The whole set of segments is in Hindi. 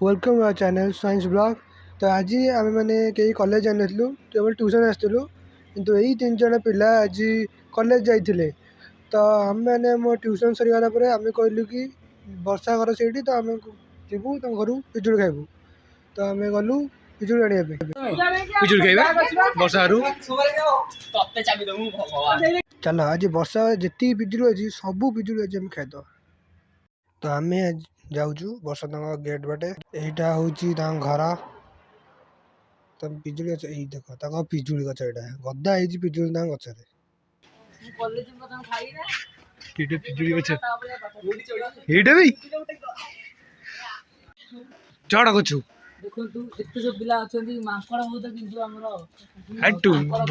Welcome our channel science blog. तो आज आम मैंने कई कॉलेज जाइलु केवल ट्यूशन आसलु किंतु यही 3 जन पिला आज कॉलेज जाइए। तो आम मैंने मो ट्यूशन सरीगला आम कहलु कि वर्षा घर से तो आम जीवु तुम घर पिजुड़ खाइबू। तो आम गलु पिजुड़ आने पिजुड़ खाइबा वर्षा चलो आज वर्षा जी पिजुड़ अच्छी सबू पिजुड़ आज आम खाइद। तो आम जाऊँ वर्षा गेट बाटे यहाँ हूँ घर। तुम पिजुड़ी गच यही देख पिजुड़ी गच यहाँ गदा है पिजुड़ी गचर पिजुड़ी गच ये भी चढ़ गछु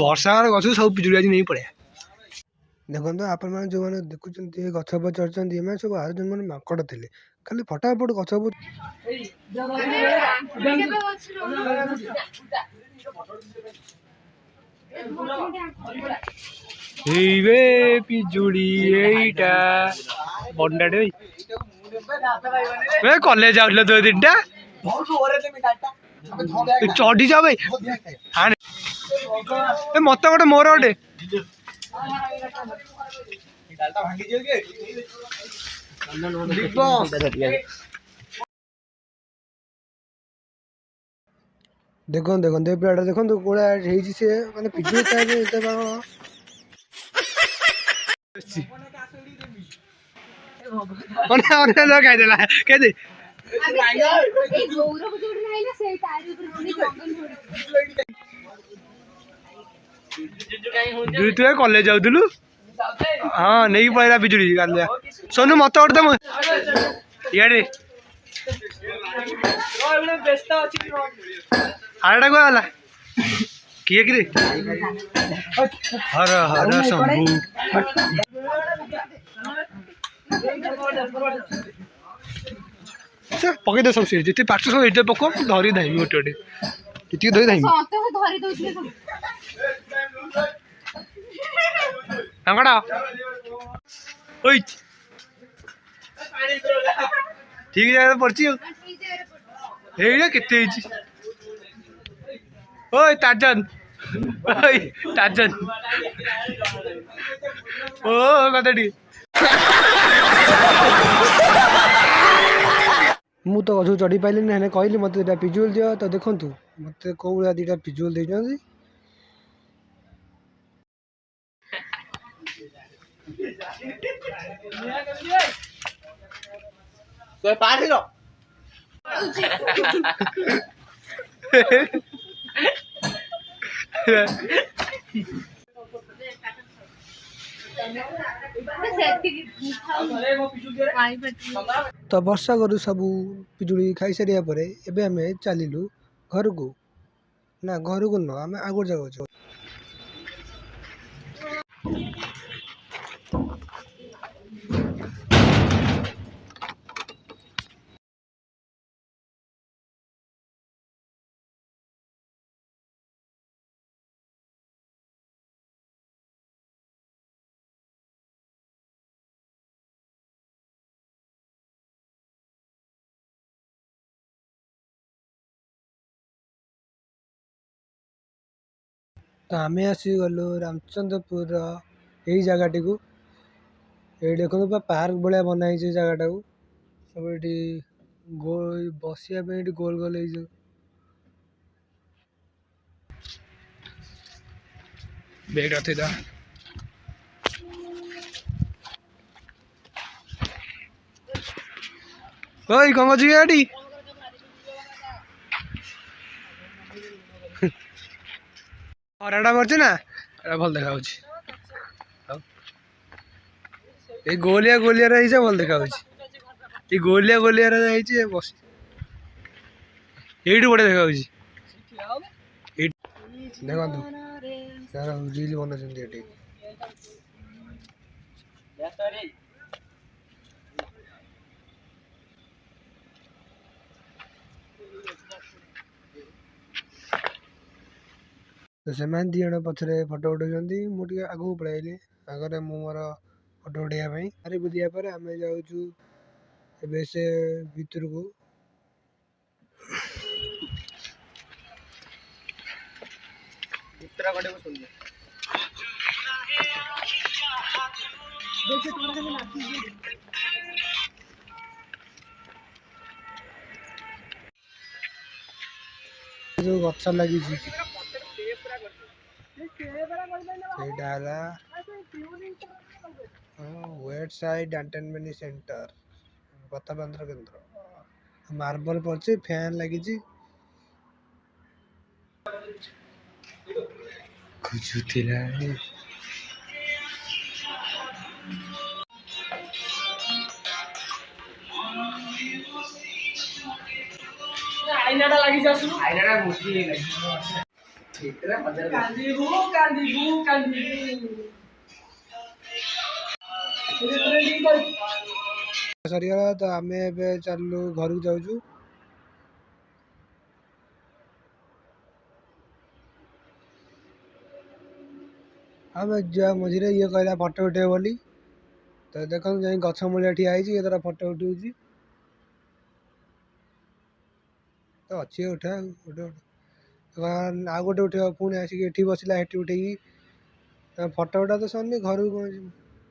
वर्षा गच सब पिजुड़ी आज नहीं पड़े। देखो आपण मैंने जो मैंने देखुं गछ पर चढ़ी सब आर जन मैंने माकड़ थे खाली फटाफट गछ पिजुड़ी बंडाटे कॉलेज जाऊ 2-3टा चढ़ी जा भाई मत गोटे मोर गोटे देखो देखो पिलाटा देखो कौड़ा सी मैंने पिजुड़ी खाए खाईदेला कहते तू कॉलेज जाऊलु हाँ नहीं पड़ा पिजुड़ी गालिया सोनू मत गोटे इे हाड़ा गला किए कि हर हर शंभु पकईदे सब सी जी पार्ट सब ये पक धरी धाइबी गोटे गोटे जी धरी धाइबी ठीक जगह पड़ी केते ओए टार्जन ओए टार्जन ओ कतटी मु तो गछ चढ़ी पाइली ना कहली मत पिजुल दियो। तो देखु मत कौ भाया 2टा पिजुल देती तो वर्षा करू सब पिजुड़ी खाई सारिया पर एबे आम चलू घर को ना घर को न आम आग जगह तो आम आसी गलु रामचंद्रपुर यही जगह को ये देखो पार्क भाया बनाई जगह सब ये गोल बसिया गोल गोल बेग रखे ओए कौन जी गाड़ी हराटा पड़े ना भल देखा ये गोलिया गोलिया रही भल देखा ये गोलिया गोलिया रही बस ये बढ़िया देखा देखो यार रील बनाते तो से 2 जन पछरे फोटो उठाई मुझे आगू पढ़ाई आगे मोर फोटो उठाइवाई अरे बुझा पर आम जाऊँ से भितर को जो गछ लगी ସେଇଟା ହେଲା ୱେଟ୍ ସାଇଡ୍ ଆଣ୍ଟେନମେଣ୍ଟ ସେଣ୍ଟର ପଥବନ୍ଧ କେନ୍ଦ୍ର ମାର୍ବଲ ପଡ଼ିଛି ଫ୍ୟାନ୍ ଲାଗିଛି ଖୋଜୁଥିଲା ଆଇନାଟା ଲାଗିଛି ଆସୁନୁ ଆଇନାଟା ଘୁଷି ହେଇଗଲା ସରିଗଲା ତ ଆମେ ଏବେ ଚାଲିଲୁ ଘରକୁ ଯାଉଛୁ ଆମେ ଯିବା ମଝିରେ ଇଏ କହିଲା ଫଟୋ ଉଠେଇବ ବୋଲି ତ ଦେଖନ୍ତୁ ଯାଇ ଗଛ ମୂଳେ ଠିଆ ହେଇଛି ଇଏ ତାର ଫଟୋ ଉଠଉଛି ତ ଅଛି ଉଠା ଗୋଟେ ଆଉ ଗୋଟେ ଉଠେଇବ ପୁଣି ଆସିକି ଏଠି ବସିଲା ଏଠି ଉଠେଇକି ଫଟୋ ଉଠା ତ ସରିନି ଘରକୁ କଣ ଯିବୁ